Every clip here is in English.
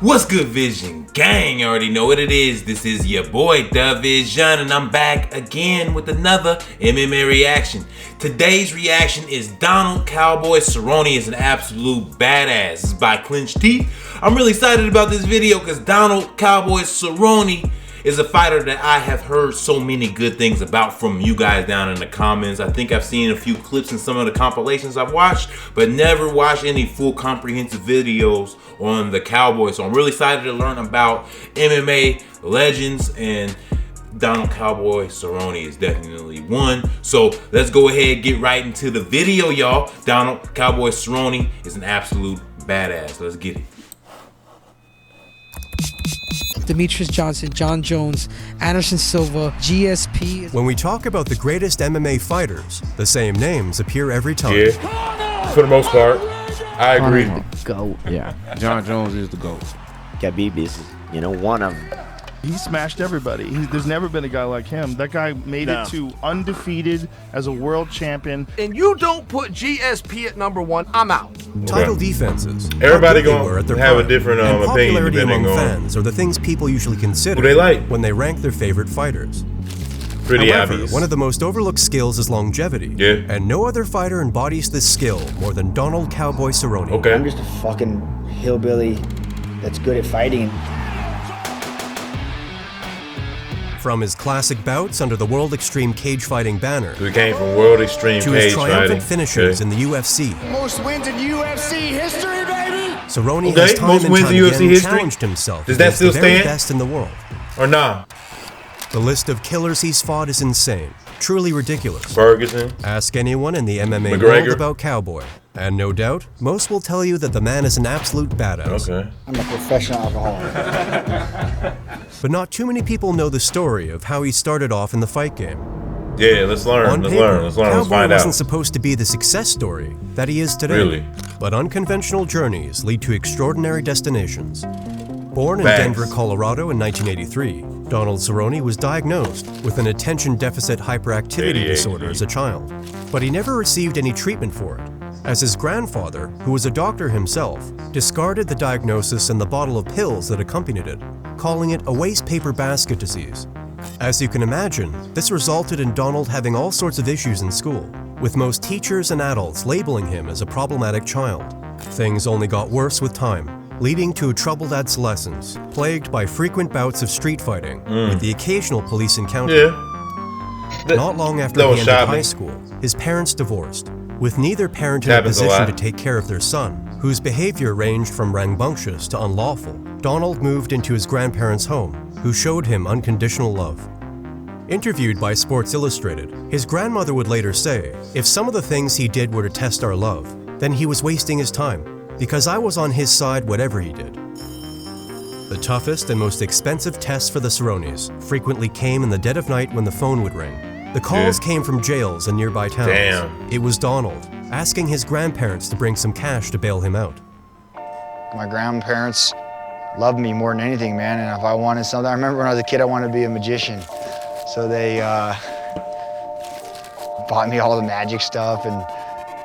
What's good, Vizion Gang? You already know what it is. This is your boy, DaVizion, and I'm back again with another MMA reaction. Today's reaction is Donald Cowboy Cerrone is an absolute badass. It's by Clenched Teeth. I'm really excited about this video because Donald Cowboy Cerrone is a fighter that I have heard so many good things about from you guys down in the comments. I think I've seen a few clips in some of the compilations I've watched, but never watched any full comprehensive videos on the Cowboy. So I'm really excited to learn about MMA legends, and Donald Cowboy Cerrone is definitely one. So let's go ahead and get right into the video, y'all. Donald Cowboy Cerrone is an absolute badass. Let's get it. Demetrius Johnson, John Jones, Anderson Silva, GSP. When we talk about the greatest MMA fighters, the same names appear every time. Yeah, for the most part, I agree. The GOAT. Yeah, John Jones is the GOAT. Khabib is, one of them. He smashed everybody. There's never been a guy like him. That guy made it to undefeated as a world champion. And you don't put GSP at number one, I'm out. Title defenses. Everybody gonna have a different opinion depending on fans are the things people usually consider who they like when they rank their favorite fighters. Pretty However, obvious. one of the most overlooked skills is longevity. Yeah. And no other fighter embodies this skill more than Donald Cowboy Cerrone. Okay. I'm just a fucking hillbilly that's good at fighting. From his classic bouts under the World Extreme Cage Fighting banner, We came from World Extreme to his Cage triumphant Fighting. finishes in the UFC, Most wins in UFC history, baby! Cerrone Okay, has time most and wins time in UFC again history? challenged himself Does that against still the very stand? best in the world. Or nah? The list of killers he's fought is insane, truly ridiculous. Ferguson. Ask anyone in the MMA McGregor. world about Cowboy, and no doubt, most will tell you that the man is an absolute badass. Okay. I'm a professional alcoholic. But not too many people know the story of how he started off in the fight game. Yeah, let's learn. On Let's paper, learn. Let's Cowboy find wasn't out. supposed to be the success story that he is today. Really? But unconventional journeys lead to extraordinary destinations. Born in Facts. Denver, Colorado in 1983, Donald Cerrone was diagnosed with an attention deficit hyperactivity disorder as a child, but he never received any treatment for it, as his grandfather, who was a doctor himself, discarded the diagnosis and the bottle of pills that accompanied it, calling it a waste paper basket disease. As you can imagine, this resulted in Donald having all sorts of issues in school, with most teachers and adults labeling him as a problematic child. Things only got worse with time, leading to a troubled adolescence, plagued by frequent bouts of street fighting, with the occasional police encounter. Yeah. Not long after that he was entered shocking. high school, his parents divorced, with neither parent in a Happens a position lot. to take care of their son, whose behavior ranged from rambunctious to unlawful. Donald moved into his grandparents' home, who showed him unconditional love. Interviewed by Sports Illustrated, his grandmother would later say, "If some of the things he did were to test our love, then he was wasting his time, because I was on his side whatever he did." The toughest and most expensive tests for the Cerrones frequently came in the dead of night when the phone would ring. The calls came from jails in nearby towns. Damn. It was Donald, asking his grandparents to bring some cash to bail him out. My grandparents loved me more than anything, man, and if I wanted something, I remember when I was a kid, I wanted to be a magician. So they bought me all the magic stuff, and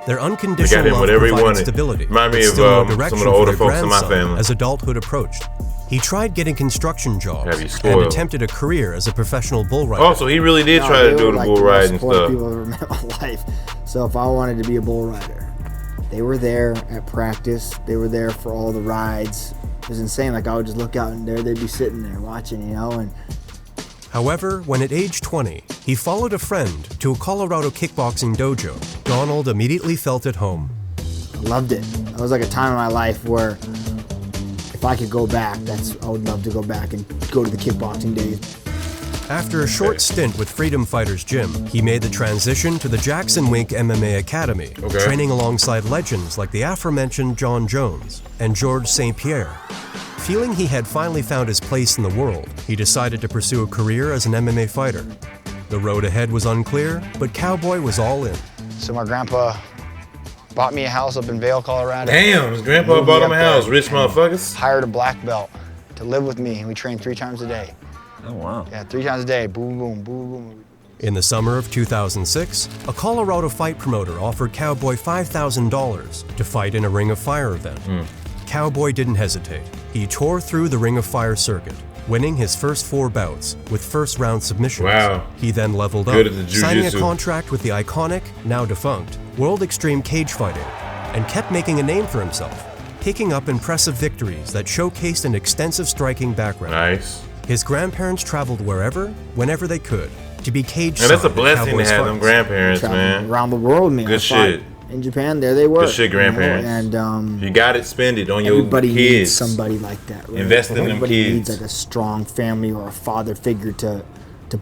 Their They unconditional got him love whatever he provided wanted. stability, Remind me but of still no some of direction the for older their folks in my grandson family. as adulthood approached. He tried getting construction jobs Have you and spoiled. attempted a career as a professional bull rider. Oh, so he really did try to do the bull ride and stuff. People I've ever met in my life. So if I wanted to be a bull rider, they were there at practice. They were there for all the rides. It was insane. Like I would just look out and there they'd be sitting there watching, and However, when at age 20, he followed a friend to a Colorado kickboxing dojo, Donald immediately felt at home. I loved it. It was like a time in my life where if I could go back, I would love to go back and go to the kickboxing days. After a short stint with Freedom Fighters Gym, he made the transition to the Jackson Wink MMA Academy, training alongside legends like the aforementioned John Jones and Georges St. Pierre. Feeling he had finally found his place in the world, he decided to pursue a career as an MMA fighter. The road ahead was unclear, but Cowboy was all in. so my grandpa bought me a house up in Vail, Colorado. Damn, his grandpa Moved bought me him a up there house. Rich and motherfuckers. Hired a black belt to live with me, and we trained 3 times a day. Oh, wow. Yeah, 3 times a day, boom, boom, boom, boom. In the summer of 2006, a Colorado fight promoter offered Cowboy $5,000 to fight in a Ring of Fire event. Cowboy didn't hesitate. He tore through the Ring of Fire circuit, winning his first 4 bouts with first-round submissions. Wow. He then leveled Good up, at the signing a jiu-jitsu. contract with the iconic, now defunct, World Extreme Cage Fighting, and kept making a name for himself, picking up impressive victories that showcased an extensive striking background. Nice. His grandparents traveled wherever, whenever they could, to be cage And that's a side at blessing to Cowboys have them fights. grandparents, Traveling man. around the world, man. Good I fought shit. In Japan, there they were. Good shit, grandparents. You know, and You got it, spend it on your everybody needs kids. somebody like that. Right? Invest in them Everybody kids. needs like a strong family or a father figure to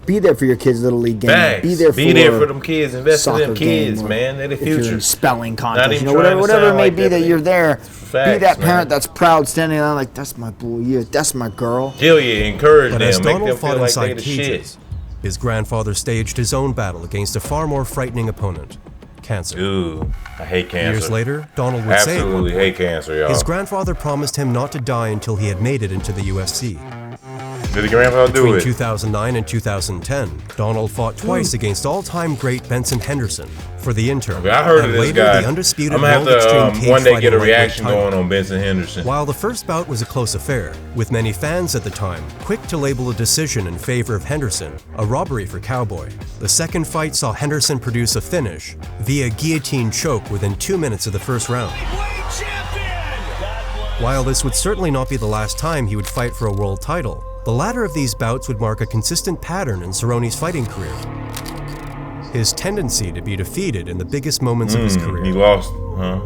be there for your kids' little league game. Facts. Be there for them kids. Invest in them soccer game, kids, or man. They're the if you're future. in spelling Not contest, even you know, trying to whatever it sound may like be that, that but you're there. Be facts, that man. parent that's proud, standing there like, that's my boy, yeah, that's my girl. Kill you, encourage But as them, make Donald them fought feel like they inside the cages, shit. his grandfather staged his own battle against a far more frightening opponent, cancer. Ooh, I hate cancer. Years later, Donald would say at one Absolutely point, hate cancer, y'all. his grandfather promised him not to die until he had made it into the UFC. Did the grandpa do Between it? 2009 and 2010, Donald fought twice against all-time great Benson Henderson for the interim, Okay, I heard of and this later guy. the undisputed I'm gonna have World Extreme to Cage one day Fighting get a lightweight reaction title. going on Benson Henderson. While the first bout was a close affair, with many fans at the time quick to label a decision in favor of Henderson a robbery for Cowboy, the second fight saw Henderson produce a finish via guillotine choke within 2 minutes of the first round. While this would certainly not be the last time he would fight for a world title, the latter of these bouts would mark a consistent pattern in Cerrone's fighting career. His tendency to be defeated in the biggest moments of his career. He lost, huh?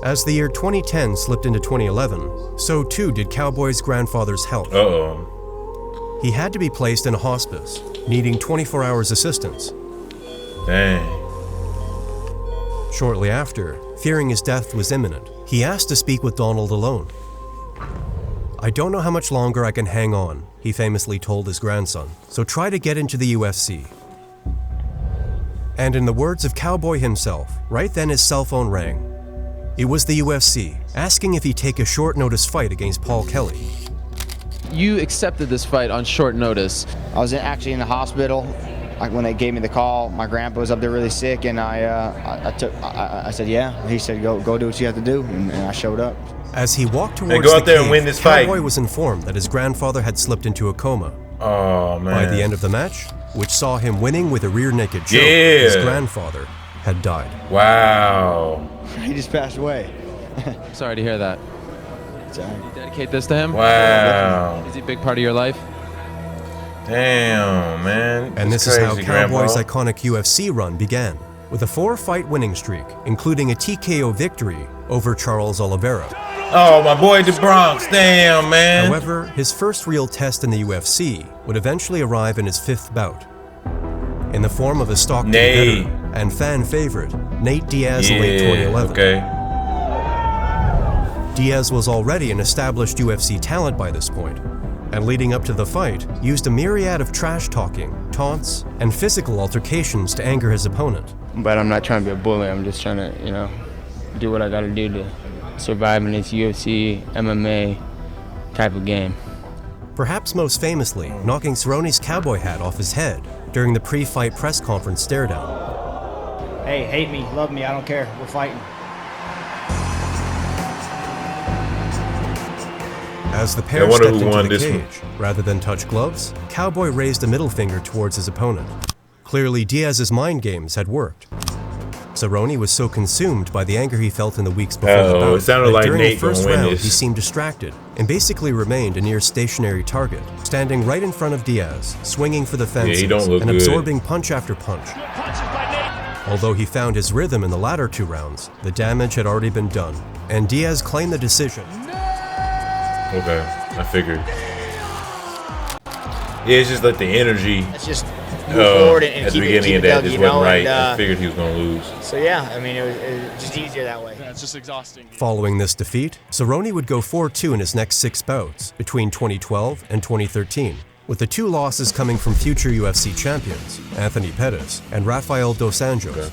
As the year 2010 slipped into 2011, so too did Cowboy's grandfather's health. Uh-oh. He had to be placed in a hospice, needing 24 hours assistance. Dang. Shortly after, fearing his death was imminent, he asked to speak with Donald alone. "I don't know how much longer I can hang on," he famously told his grandson, "so try to get into the UFC." And in the words of Cowboy himself, right then his cell phone rang. It was the UFC, asking if he'd take a short notice fight against Paul Kelly. You accepted this fight on short notice. I was actually in the hospital. Like when they gave me the call, my grandpa was up there really sick, and I said, yeah. He said, go do what you have to do, and I showed up. As he walked towards go out the there and cage, win this fight. Cowboy was informed that his grandfather had slipped into a coma. Oh, man. By the end of the match, which saw him winning with a rear naked choke, Yeah. his grandfather had died. Wow. He just passed away. Sorry to hear that. Sorry. You dedicate this to him? Wow. Is he a big part of your life? Damn, man. And That's this is how crazy, Cowboy's Grandpa. iconic UFC run began, with a 4-fight winning streak, including a TKO victory over Charles Oliveira. Oh, my boy, the Bronx. Damn, man. However, his first real test in the UFC would eventually arrive in his 5th bout, in the form of a Stockton Nate. veteran and fan favorite, Nate Diaz in late 2011. Okay. Diaz was already an established UFC talent by this point, and leading up to the fight, used a myriad of trash-talking, taunts, and physical altercations to anger his opponent. But I'm not trying to be a bully. I'm just trying to, do what I got to do to survive in this UFC, MMA type of game. Perhaps most famously, knocking Cerrone's cowboy hat off his head during the pre-fight press conference stare-down. Hey, hate me, love me, I don't care. We're fighting. As the pair stepped into the cage, rather than touch gloves, Cowboy raised a middle finger towards his opponent. Clearly, Diaz's mind games had worked. Cerrone was so consumed by the anger he felt in the weeks before the bout it sounded that like during Nate the first gonna win round this. he seemed distracted and basically remained a near stationary target, standing right in front of Diaz, swinging for the fences he don't look and good. absorbing punch after punch. Although he found his rhythm in the latter 2 rounds, the damage had already been done, and Diaz claimed the decision. Okay, I figured. Yeah, it's just like the energy. It's just move forward and at the keep beginning it of that dug, just you know, wasn't right. and, I figured he was gonna lose. So yeah, I mean, it was just easier that way. Yeah, it's just exhausting. Following this defeat, Cerrone would go 4-2 in his next 6 bouts between 2012 and 2013, with the 2 losses coming from future UFC champions, Anthony Pettis and Rafael Dos Anjos. Okay.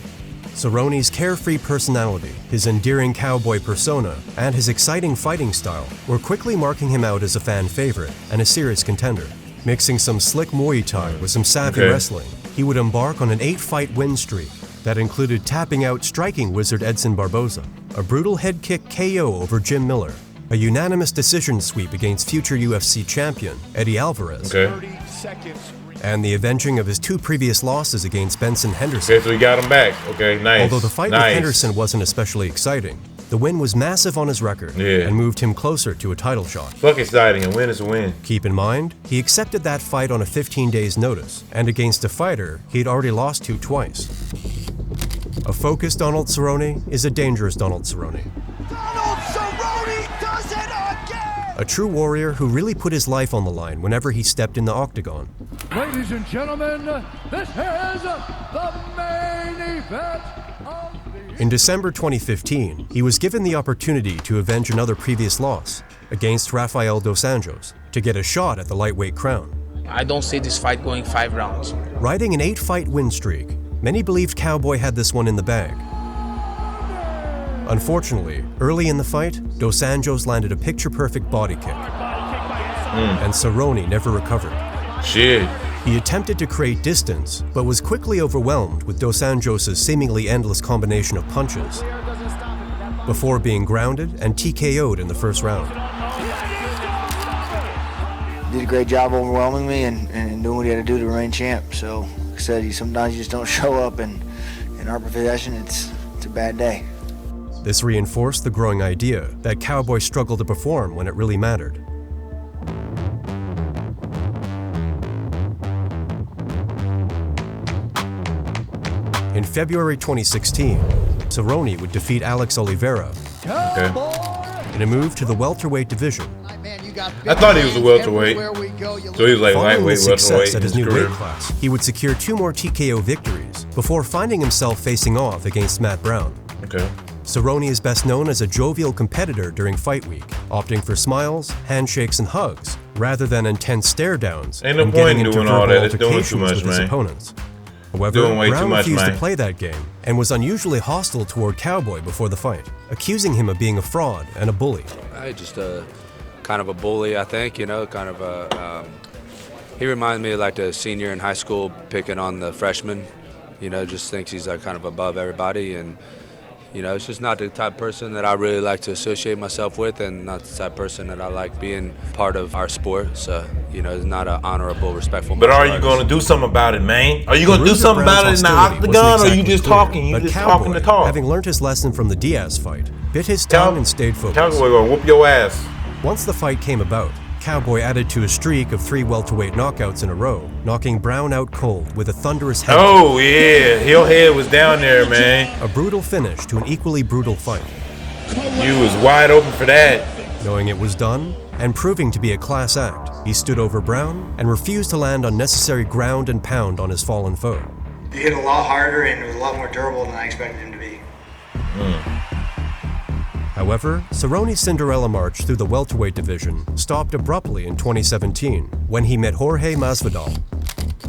Cerrone's carefree personality, his endearing cowboy persona, and his exciting fighting style were quickly marking him out as a fan favorite and a serious contender. Mixing some slick Muay Thai with some savvy Okay. wrestling, he would embark on an 8-fight win streak, that included tapping out striking wizard Edson Barboza, a brutal head kick KO over Jim Miller, a unanimous decision sweep against future UFC champion Eddie Alvarez, and the avenging of his 2 previous losses against Benson Henderson. Okay, so we got him back. Okay, nice. Although the fight with Henderson wasn't especially exciting, the win was massive on his record and moved him closer to a title shot. Fuck exciting, a win is a win. Keep in mind, he accepted that fight on a 15 days notice, and against a fighter he'd already lost to twice. A focused Donald Cerrone is a dangerous Donald Cerrone. Donald Cerrone does it again! A true warrior who really put his life on the line whenever he stepped in the octagon. Ladies and gentlemen, this is the main event of the... In December 2015, he was given the opportunity to avenge another previous loss against Rafael dos Anjos to get a shot at the lightweight crown. I don't see this fight going 5 rounds. Riding an 8-fight win streak, many believed Cowboy had this one in the bag. Unfortunately, early in the fight, dos Anjos landed a picture-perfect body kick, and Cerrone never recovered. Shit. He attempted to create distance, but was quickly overwhelmed with dos Anjos' seemingly endless combination of punches, before being grounded and TKO'd in the first round. Did a great job overwhelming me and doing what he had to do to remain champ. So, like I said, sometimes you just don't show up, and in our profession, it's a bad day. This reinforced the growing idea that Cowboy struggled to perform when it really mattered. In February 2016, Cerrone would defeat Alex Oliveira in a move to the welterweight division. I thought he was a welterweight, so he was like Following lightweight, his success welterweight at his in new his career. weight class, he would secure 2 more TKO victories before finding himself facing off against Matt Brown. Okay. Cerrone is best known as a jovial competitor during fight week, opting for smiles, handshakes, and hugs, rather than intense stare-downs Ain't no and point getting in into doing all verbal that. It's doing too altercations much, with his man. opponents. However, Doing way too Brown much, refused man. to play that game and was unusually hostile toward Cowboy before the fight, accusing him of being a fraud and a bully. I just kind of a bully, I think, you know, kind of a, he reminds me of like the senior in high school picking on the freshman, you know, just thinks he's like kind of above everybody, and, you know, it's just not the type of person that I really like to associate myself with, and not the type of person that I like being part of our sport. So, you know, it's not an honorable, respectful. But are you going to do something about it, man? Are you going to do something about it in the octagon, or are you just talking? You But just Cowboy, talking to talk? having learned his lesson from the Diaz fight, bit his tongue and stayed focused. Cowboy gonna whoop your ass. Once the fight came about, Cowboy added to a streak of 3 welterweight knockouts in a row, knocking Brown out cold with a thunderous head Oh yeah, your head was down there, man. A brutal finish to an equally brutal fight. You was wide open for that. Knowing it was done, and proving to be a class act, he stood over Brown and refused to land unnecessary ground and pound on his fallen foe. He hit a lot harder and it was a lot more durable than I expected him to be. However, Cerrone's Cinderella march through the welterweight division stopped abruptly in 2017 when he met Jorge Masvidal.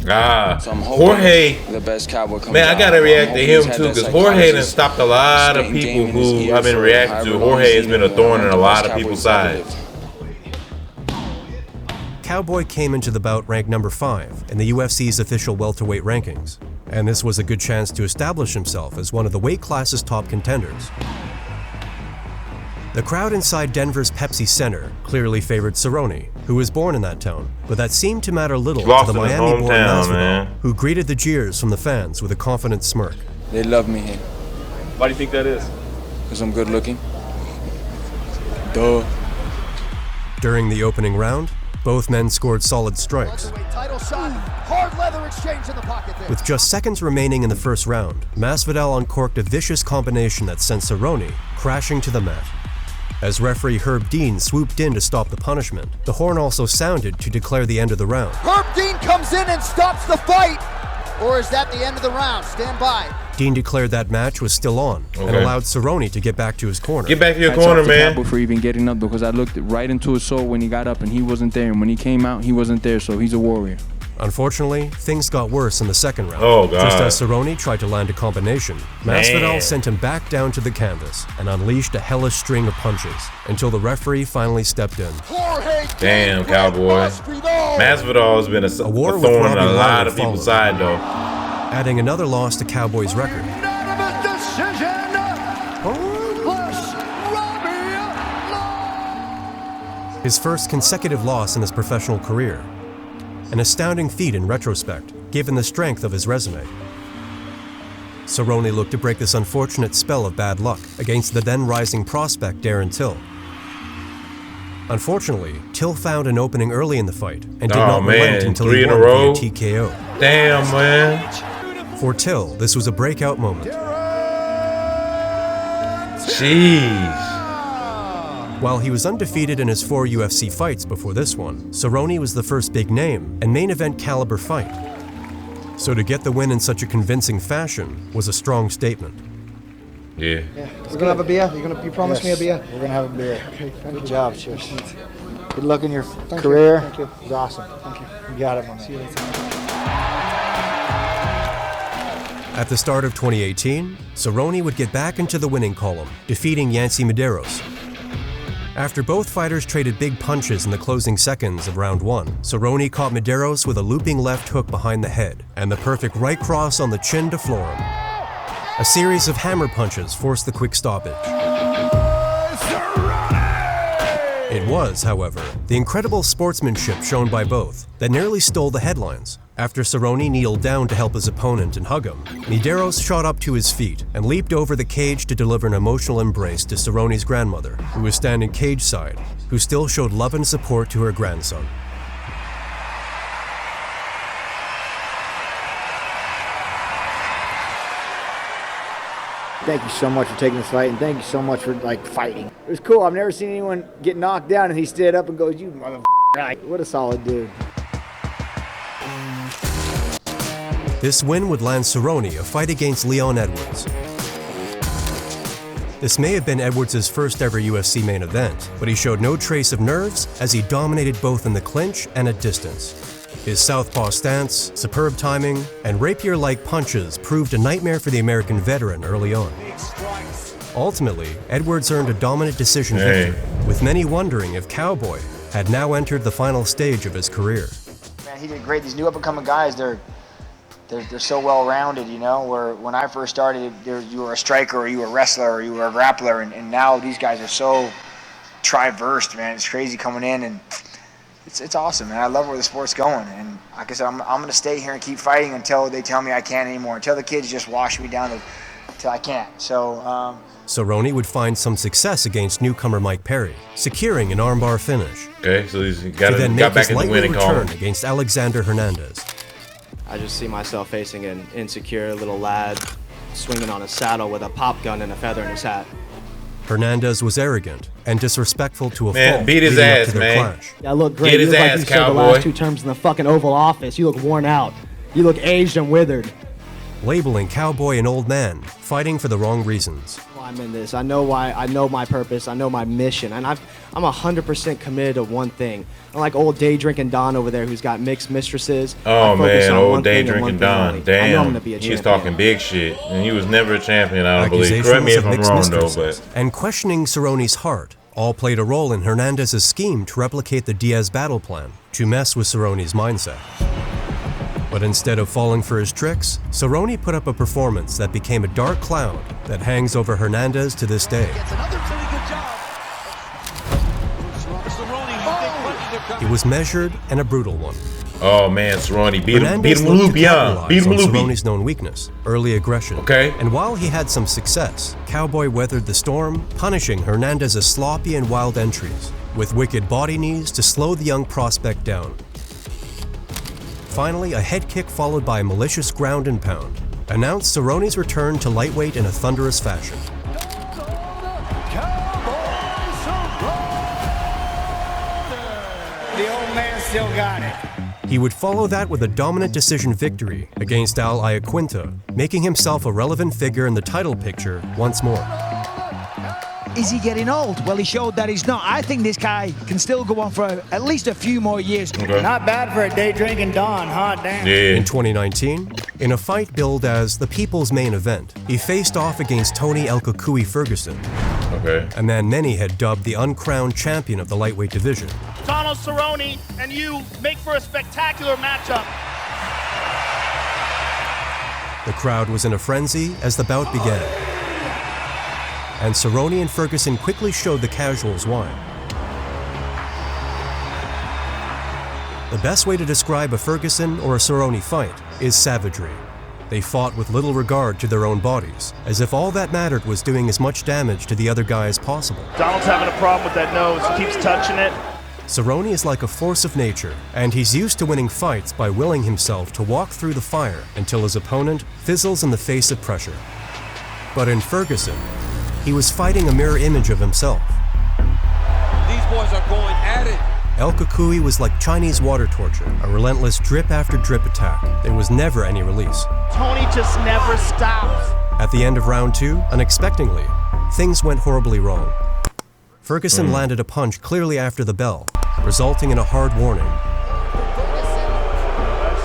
Jorge, the best Cowboy comes man, I gotta out. react I'm to hoping him he's had too, that because Jorge has psychologist stopped a lot of spanking people game in his who ear I've been for reacting however to. long Jorge he's has been a been thorn in a the lot best of Cowboy people's ever sides. Cowboy came into the bout ranked number 5 in the UFC's official welterweight rankings, and this was a good chance to establish himself as one of the weight class's top contenders. The crowd inside Denver's Pepsi Center clearly favored Cerrone, who was born in that town, but that seemed to matter little Lost to the in his Miami-born hometown, Masvidal, man. who greeted the jeers from the fans with a confident smirk. They love me here. Why do you think that is? Because I'm good looking. Duh. During the opening round, both men scored solid strikes. Title shot, hard leather exchange in the pocket there. With just seconds remaining in the first round, Masvidal uncorked a vicious combination that sent Cerrone crashing to the mat. As referee Herb Dean swooped in to stop the punishment, the horn also sounded to declare the end of the round. Herb Dean comes in and stops the fight. Or is that the end of the round? Stand by. Dean declared that match was still on and allowed Cerrone to get back to his corner. Get back to your corner, man. Cowboy for even getting up, because I looked right into his soul when he got up and he wasn't there, and when he came out he wasn't there, so he's a warrior. Unfortunately, things got worse in the second round. Oh, God. Just as Cerrone tried to land a combination, Masvidal Man. sent him back down to the canvas and unleashed a hellish string of punches until the referee finally stepped in. Damn, Cowboy. Masvidal has been a war thorn with in Robbie a lot Lawler of people's followed, side, though. adding another loss to Cowboy's record. Ruthless Robbie. His first consecutive loss in his professional career. An astounding feat in retrospect, given the strength of his resume. Cerrone looked to break this unfortunate spell of bad luck against the then rising prospect Darren Till. Unfortunately, Till found an opening early in the fight and did not relent until he won via TKO. Damn, man. For Till, this was a breakout moment. Jeez. While he was undefeated in his 4 UFC fights before this one, Cerrone was the first big name and main event caliber fight. So to get the win in such a convincing fashion was a strong statement. Yeah. We're gonna have a beer. You promised me a beer. We're gonna have a beer. Okay, good job. Cheers. Good luck in your career. Thank you. It was awesome. Thank you. You got it, my man. See you later. At the start of 2018, Cerrone would get back into the winning column, defeating Yancy Medeiros. After both fighters traded big punches in the closing seconds of round 1, Cerrone caught Medeiros with a looping left hook behind the head and the perfect right cross on the chin to floor him. A series of hammer punches forced the quick stoppage. It was, however, the incredible sportsmanship shown by both that nearly stole the headlines. After Cerrone kneeled down to help his opponent and hug him, Medeiros shot up to his feet and leaped over the cage to deliver an emotional embrace to Cerrone's grandmother, who was standing cage-side, who still showed love and support to her grandson. Thank you so much for taking this fight, and thank you so much for fighting. It was cool. I've never seen anyone get knocked down and he stood up and goes, "You motherfucker!" What a solid dude. This win would land Cerrone a fight against Leon Edwards. This may have been Edwards' first ever UFC main event, but he showed no trace of nerves as he dominated both in the clinch and at distance. His southpaw stance, superb timing, and rapier-like punches proved a nightmare for the American veteran early on. Ultimately, Edwards earned a dominant decision victory, with many wondering if Cowboy had now entered the final stage of his career. Man, he did great. These new up-and-coming guys, they're so well-rounded, you know, where when I first started, you were a striker or you were a wrestler or you were a grappler, and now these guys are so tri-versed, man. It's crazy coming in, and it's awesome, man. I love where the sport's going, and like I said, I'm going to stay here and keep fighting until they tell me I can't anymore, until the kids just wash me down until I can't. So, Cerrone would find some success against newcomer Mike Perry, securing an armbar finish. Okay, so he's got his back in the winning column against Alexander Hernandez. I just see myself facing an insecure little lad swinging on a saddle with a pop gun and a feather in his hat. Hernandez was arrogant and disrespectful to a fault. Beat his ass, man. Clash. Yeah, I look great. Get his you look ass, like you Cowboy. served the last 2 terms in the fucking Oval Office. You look worn out. You look aged and withered. Labeling Cowboy an old man, fighting for the wrong reasons. I'm in this. I know why. I know my purpose. I know my mission, and I'm 100% committed to one thing. Unlike old day drinking Don over there, who's got mixed mistresses. Oh man, old day drinking Don. I know I'm Damn, gonna be a he was champion. talking big shit, and he was never a champion. I don't believe. Correct me if I'm wrong though, but and questioning Cerrone's heart all played a role in Hernandez's scheme to replicate the Diaz battle plan to mess with Cerrone's mindset. But instead of falling for his tricks, Cerrone put up a performance that became a dark cloud that hangs over Hernandez to this day. It was measured and a brutal one. oh man, Cerrone beat him Hernandez loopy, looked to capitalize on loopy. Cerrone's known weakness, early aggression. Okay. And while he had some success, Cowboy weathered the storm, punishing Hernandez's sloppy and wild entries, with wicked body knees to slow the young prospect down. Finally, a head kick followed by a malicious ground and pound announced Cerrone's return to lightweight in a thunderous fashion. The old man still got it. He would follow that with a dominant decision victory against Al Iaquinta, making himself a relevant figure in the title picture once more. Is he getting old? Well, he showed that he's not. I think this guy can still go on for at least a few more years. Okay. Not bad for a day drinking Don, huh? Damn. In 2019, in a fight billed as the people's main event, he faced off against Tony El Cucuy Ferguson. Okay. A man many had dubbed the uncrowned champion of the lightweight division. Donald Cerrone and you make for a spectacular matchup. The crowd was in a frenzy as the bout began. and Cerrone and Ferguson quickly showed the casuals why. The best way to describe a Ferguson or a Cerrone fight is savagery. They fought with little regard to their own bodies, as if all that mattered was doing as much damage to the other guy as possible. Donald's having a problem with that nose. He keeps touching it. Cerrone is like a force of nature, and he's used to winning fights by willing himself to walk through the fire until his opponent fizzles in the face of pressure. But in Ferguson, he was fighting a mirror image of himself. These boys are going at it. El Cucuy was like Chinese water torture, a relentless drip after drip attack. There was never any release. Tony just never stops. At the end of round 2, unexpectedly, things went horribly wrong. Ferguson landed a punch clearly after the bell, resulting in a hard warning.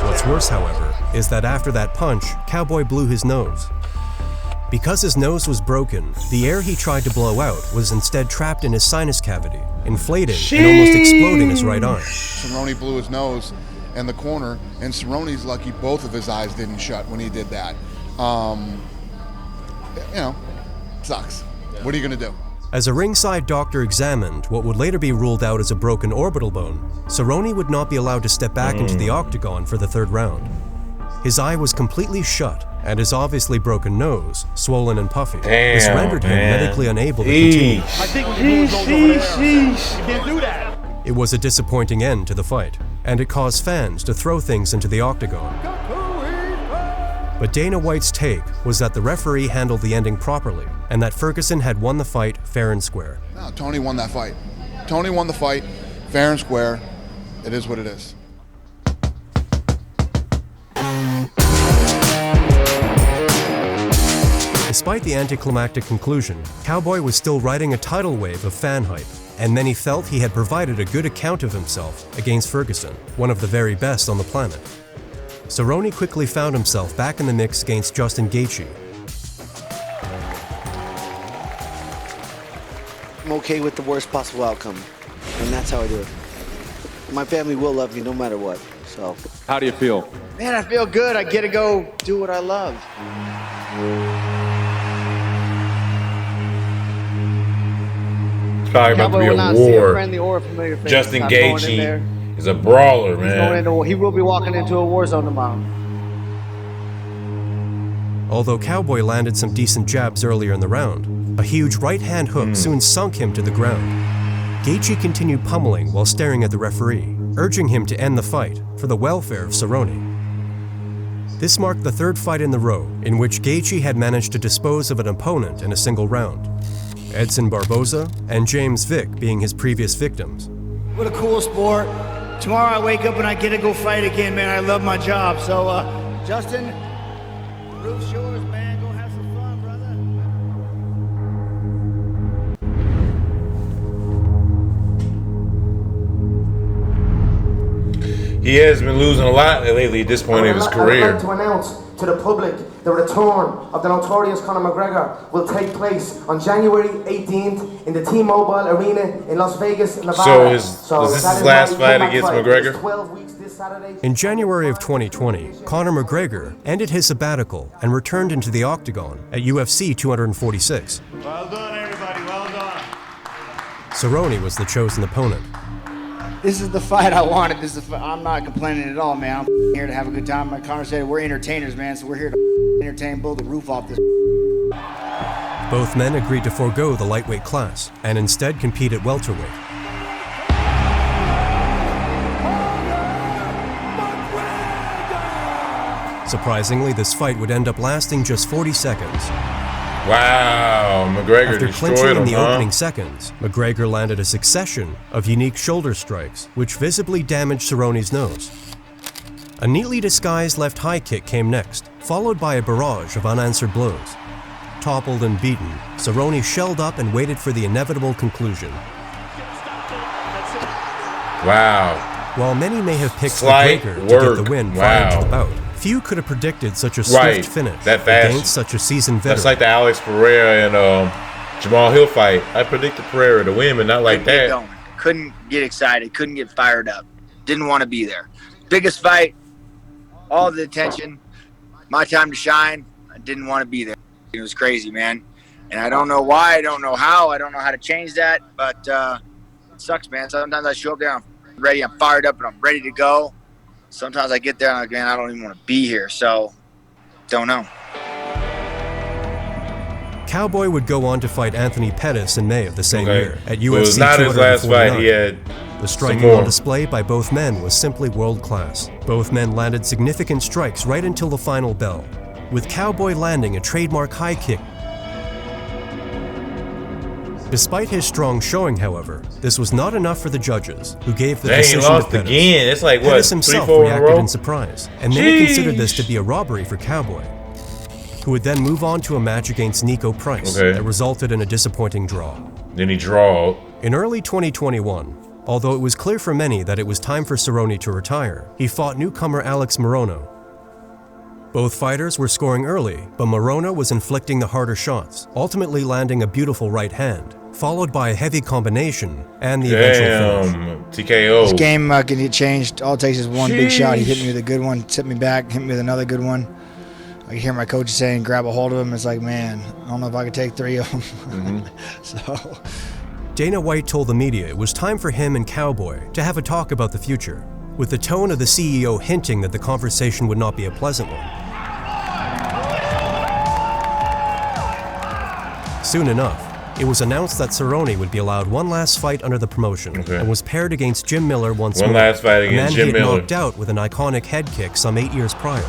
What's worse, however, is that after that punch, Cowboy blew his nose. Because his nose was broken, the air he tried to blow out was instead trapped in his sinus cavity, inflating and almost exploding his right arm. Cerrone blew his nose in the corner, and Cerrone's lucky both of his eyes didn't shut when he did that. Sucks. What are you gonna do? As a ringside doctor examined what would later be ruled out as a broken orbital bone, Cerrone would not be allowed to step back into the octagon for the 3rd round. His eye was completely shut, and his obviously broken nose, swollen and puffy, this rendered him medically unable to continue. I think we can move those over there. You can't do that. It was a disappointing end to the fight, and it caused fans to throw things into the octagon. But Dana White's take was that the referee handled the ending properly, and that Ferguson had won the fight fair and square. No, Tony won that fight. Tony won the fight, fair and square. It is what it is. Despite the anticlimactic conclusion, Cowboy was still riding a tidal wave of fan hype, and many felt he had provided a good account of himself against Ferguson, one of the very best on the planet. Cerrone quickly found himself back in the mix against Justin Gaethje. I'm okay with the worst possible outcome, and that's how I do it. My family will love me no matter what, so. How do you feel? Man, I feel good. I get to go do what I love. Probably about to be a war. Justin Gaethje is a brawler, man. He will be walking into a war zone tomorrow. Although Cowboy landed some decent jabs earlier in the round, a huge right-hand hook soon sunk him to the ground. Gaethje continued pummeling while staring at the referee, urging him to end the fight for the welfare of Cerrone. This marked the 3rd fight in the row in which Gaethje had managed to dispose of an opponent in a single round. Edson Barboza and James Vick being his previous victims. What a cool sport. Tomorrow I wake up and I get to go fight again, man. I love my job. So, Justin, roof's yours, man. Go have some fun, brother. He has been losing a lot lately at this point in his career. I'd like to announce to the public the return of the notorious Conor McGregor will take place on January 18th in the T-Mobile Arena in Las Vegas, Nevada. So is this his last fight against McGregor? 12 weeks this Saturday. In January of 2020, Conor McGregor ended his sabbatical and returned into the octagon at UFC 246. Well done, everybody. Well done. Cerrone was the chosen opponent. This is the fight I wanted. I'm not complaining at all, man. I'm here to have a good time. Like Connor said, we're entertainers, man, so we're here to entertain, blow the roof off this. Both men agreed to forego the lightweight class and instead compete at welterweight. Surprisingly, this fight would end up lasting just 40 seconds. Wow, McGregor After destroyed clinching him, in the opening seconds, McGregor landed a succession of unique shoulder strikes, which visibly damaged Cerrone's nose. A neatly disguised left high kick came next, followed by a barrage of unanswered blows. Toppled and beaten, Cerrone shelled up and waited for the inevitable conclusion. Wow. While many may have picked Slight McGregor work. to get the win prior to the Wow. bout, few could have predicted such a swift Right, finish that fast. against such a seasoned veteran. That's like the Alex Pereira and Jamal Hill fight. I predicted Pereira to win, but not like Couldn't get that. going. Couldn't get excited. Couldn't get fired up. Didn't want to be there. Biggest fight. All the attention. My time to shine. I didn't want to be there. It was crazy, man. And I don't know why, I don't know how, I don't know how to change that, but it sucks, man. Sometimes I show up there, I'm ready, I'm fired up, and I'm ready to go. Sometimes I get there and I'm like, man, I don't even want to be here, so don't know. Cowboy would go on to fight Anthony Pettis in May of the same year at UFC So it was not his last fight. He had the striking on display by both men was simply world-class. Both men landed significant strikes right until the final bell, with Cowboy landing a trademark high kick. Despite his strong showing, however, this was not enough for the judges, who gave the decision to lost Pettis. again. It's like, what, Pettis 3, himself 4 in a reacted row? in surprise, and many considered this to be a robbery for Cowboy, who would then move on to a match against Nico Price that resulted in a disappointing draw. Then he drawed. In early 2021, although it was clear for many that it was time for Cerrone to retire, he fought newcomer Alex Morono. Both fighters were scoring early, but Morono was inflicting the harder shots, ultimately landing a beautiful right hand, followed by a heavy combination and the eventual finish. TKO. This game can get changed. All it takes is one big shot. He hit me with a good one, tipped me back, hit me with another good one. I hear my coach saying, grab a hold of him. It's like, man, I don't know if I could take 3 of them. So Dana White told the media it was time for him and Cowboy to have a talk about the future, with the tone of the CEO hinting that the conversation would not be a pleasant one. Soon enough, it was announced that Cerrone would be allowed one last fight under the promotion and was paired against Jim Miller once more. One last fight against Jim a man he had Miller. knocked out with an iconic head kick some 8 years prior.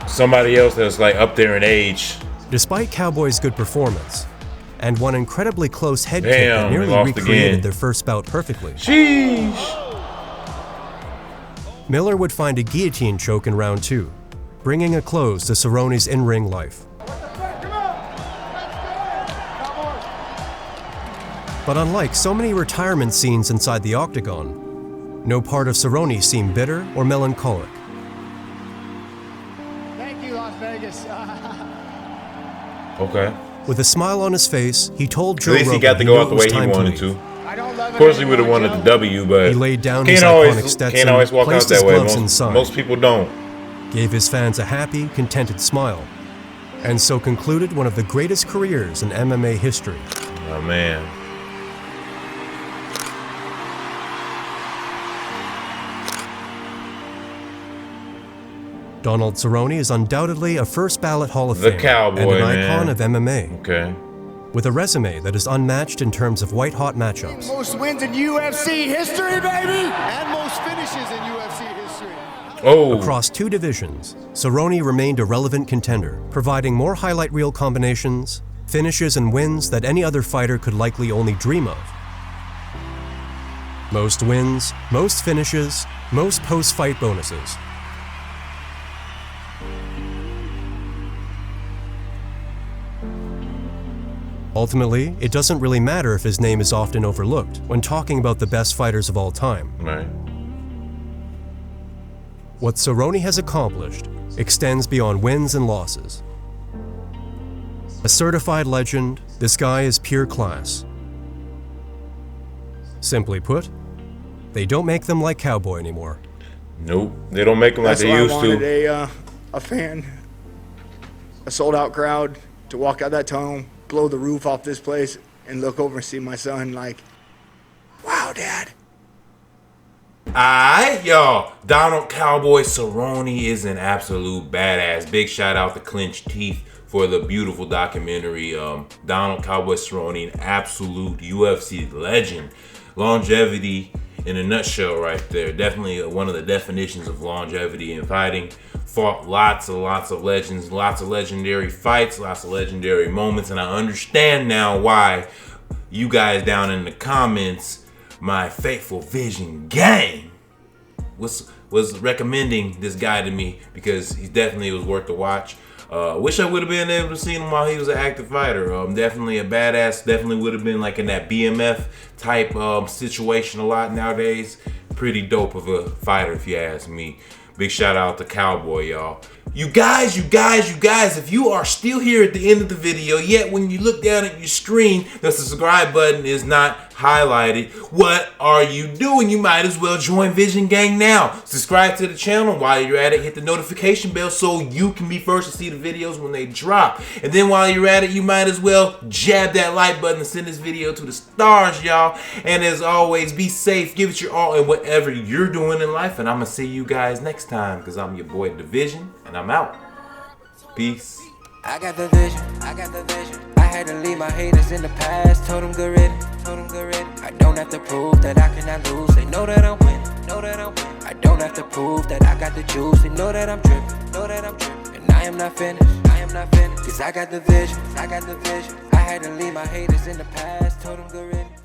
Somebody else that's like up there in age. Despite Cowboy's good performance, and one incredibly close head kick Damn, that they nearly lost recreated again. their first bout perfectly. Sheesh. Miller would find a guillotine choke in round 2, bringing a close to Cerrone's in-ring life. But unlike so many retirement scenes inside the octagon, no part of Cerrone seemed bitter or melancholic. thank you, Las Vegas. Okay. With a smile on his face, he told Joe At least he Rogan got to knew go it out the was way he time wanted leave. to. Of course, he would have wanted the W, but He laid down can't his always, iconic Stetson, can't always walk out placed his that way. gloves inside, Most people don't. gave his fans a happy, contented smile, and so concluded one of the greatest careers in MMA history. Oh, man. Donald Cerrone is undoubtedly a first-ballot Hall of The Famer Cowboy, and an man. icon of MMA, Okay. with a resume that is unmatched in terms of white-hot matchups. Most wins in UFC history, baby! And most finishes in UFC history. Oh. Across 2 divisions, Cerrone remained a relevant contender, providing more highlight reel combinations, finishes, and wins that any other fighter could likely only dream of. Most wins, most finishes, most post-fight bonuses. Ultimately, it doesn't really matter if his name is often overlooked when talking about the best fighters of all time. Right. What Cerrone has accomplished extends beyond wins and losses. A certified legend, this guy is pure class. Simply put, they don't make them like Cowboy anymore. Nope. They don't make them like That's they why used I wanted to. a fan, a sold-out crowd to walk out that tunnel, blow the roof off this place, and look over and see my son like, wow, Dad. Alright, y'all. Donald Cowboy Cerrone is an absolute badass. Big shout out to Clenched Teeth for the beautiful documentary. Donald Cowboy Cerrone, an absolute UFC legend. Longevity in a nutshell right there. Definitely one of the definitions of longevity in fighting. Fought lots of legends, lots of legendary fights, lots of legendary moments, and I understand now why you guys down in the comments, my faithful Vizion Gang, was recommending this guy to me because he definitely was worth the watch. Wish I would have been able to see him while he was an active fighter. Definitely a badass. Definitely would have been like in that BMF type situation a lot nowadays. Pretty dope of a fighter if you ask me. Big shout out to Cowboy, y'all. You guys, if you are still here at the end of the video, yet when you look down at your screen, the subscribe button is not highlighted. What are you doing? You might as well join Vizion Gang now. Subscribe to the channel. While you're at it, hit the notification bell so you can be first to see the videos when they drop. And then while you're at it, you might as well jab that like button and send this video to the stars, y'all. And as always, be safe. Give it your all in whatever you're doing in life. And I'm going to see you guys next time because I'm your boy DaVizion, and I'm out. Peace. I got the vision, I got the vision. I had to leave my haters in the past. Told them good riddance, told them good riddance. I don't have to prove that I cannot lose. They know that I'm winning, know that I'm winning. I don't have to prove that I got the juice. They know that I'm dripping, know that I'm dripping. And I am not finished, I am not finished. Cause I got the vision, I got the vision. I had to leave my haters in the past. Told them good riddance.